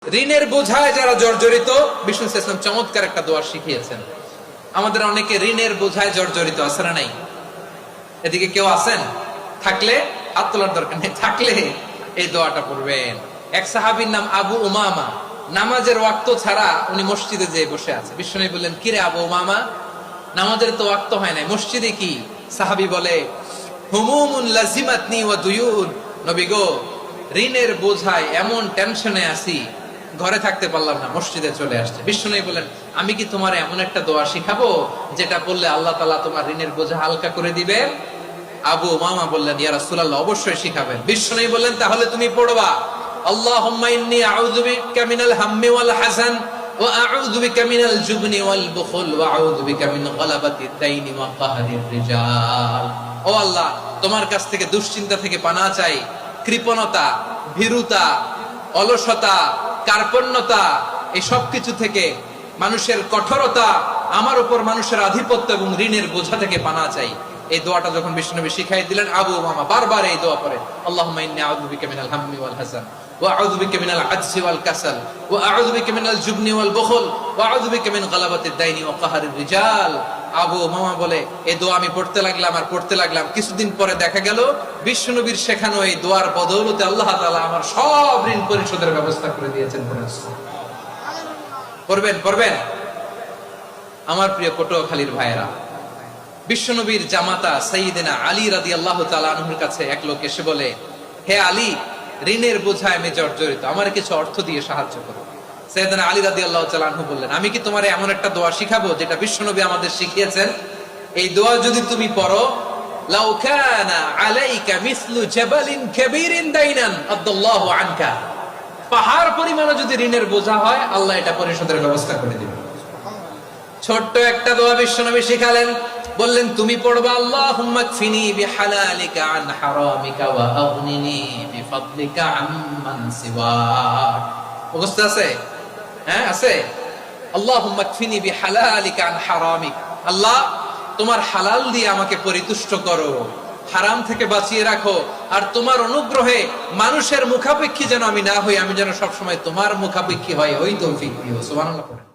ঋণের বোঝায় যারা জর্জরিত, বিষ্ণু ইসলাম চমৎকার একটা দোয়া শিখিয়েছেন। আমাদের অনেকে ঋণের বোঝায় জর্জরিত, আছে না নাই? এদিকে কেউ আছেন? থাকলে হাত তোলার দরকার নেই, থাকলে এই দোয়াটা পড়বেন। এক সাহাবীর নাম আবু উমামা, নামাজের ওয়াক্ত ছাড়া উনি মসজিদে যেয়ে বসে আছে। বিষ্ণু বললেন, কিরে আবু উমামা, নামাজের তো ওয়াক্ত হয় নাই, মসজিদে কি? সাহাবী বলে, হুমুমুন লাজিমাতনি ওয়া দুয়ুন। নবী গো, ঋণের বোঝায় এমন টেনশনে আছি, ঘরে থাকতে পারলাম না, মসজিদে চলে আসছে। বিষ্ণু বলেন, আমি কি তোমার এমন একটা দোয়া শিখাবো যেটা বললে আল্লাহ তাআলা তোমার ঋণের বোঝা হালকা করে দিবে? আবু উমামা বললেন, ইয়া রাসূলুল্লাহ, অবশ্যই শিখাবেন। বিষ্ণু বললেন, তাহলে তুমি পড়বা, আল্লাহুম্মা ইন্নী আউযু বিকা মিনাল হাম্মি ওয়াল হাযান ওয়া আউযু বিকা মিনাল জুবনি ওয়াল বুখল ওয়া আউযু বিকা মিন গালাবাতিদ দাইনি ওয়া কাহরির রিজাল। ও আল্লাহ, তোমার কাছ থেকে দুশ্চিন্তা থেকে পানাহ চাই, কৃপণতা, ভীরুতা, অলসতা, কার্পণ্যতা, এই সব কিছু থেকে, মানুষের কঠোরতা, আমার উপর মানুষের আধিপত্য এবং ঋণের বোঝা থেকে পানাহ চাই। এই দোয়াটা যখন বিষ্ণু শিখাই দিলেন, আবু উমামা বারবার এই দোয়া পড়ে, আল্লাহুম্মা ইন্নী আউযু বিকা মিনাল হাম্মি ওয়াল হাযান ওয়া আউযু বিকা মিনাল আজজি ওয়াল কাসাল ওয়া আউযু বিকা মিনাল জুবনি ওয়াল বুখল ওয়া আউযু বিকা মিন গালাবাতিদ দাইনি ওয়া কাহরির রিজাল। আবু উমামা বলে, এই দোয়া আমি পড়তে লাগলাম। কিছুদিন পরে দেখা গেল বিষ্ণু নবীর শেখানো এই দোয়ার বদৌলতে আল্লাহ তাআলা আমার সব ঋণ পরিশোধের ব্যবস্থা করে দিয়েছেন। পড়বেন। আমার প্রিয় পটুয়াখালীর ভাইয়েরা, বিশ্বনবীর জামাতা সাইয়েদনা আলী রাদিয়াল্লাহু তাআলা আনহুর কাছে এক লোক এসে বলে, হে আলী, ঋণের বোঝায় আমি জর্জরিত, আমার কিছু অর্থ দিয়ে সাহায্য করো। সাইয়েদনা আলী রাদিয়াল্লাহু তাআলা আনহু বললেন, আমি কি তোমারে এমন একটা দোয়া শিখাবো যেটা বিশ্বনবী আমাদের শিখিয়েছেন? এই দোয়া যদি তুমি পড়ো, লাউ কানা আলাইকা মিসলু জাবালিন কাবীরিন দাইনান আদাল্লাহু আনকা, পাহাড় পরিমাণে যদি ঋণের বোঝা হয়, আল্লাহ এটা পরিশোধের ব্যবস্থা করে দিবেন। ছোট্ট একটা দোয়া বিশ্বনবী শিখালেন, বললেন, তুমি পড়বা, আল্লাহুম্মা কফিনি বিহালালিকা আন হারামিকা ওয়া আগনিনি বিফাদলিকা আম্মান সিওয়াক। মুখস্থ আছে? হ্যাঁ, আছে। আল্লাহুম্মা কফিনি বিহালালিকা আন হারামিক, আল্লাহ তোমার হালাল দিয়ে আমাকে পরিতুষ্ট করো, হারাম থেকে বাঁচিয়ে রাখো, আর তোমার অনুগ্রহে মানুষের মুখাপেক্ষী যেন আমি না হই, আমি যেন সবসময় তোমার মুখাপেক্ষী হয়, ওই তৌফিক দিও। সুবহানাল্লাহ।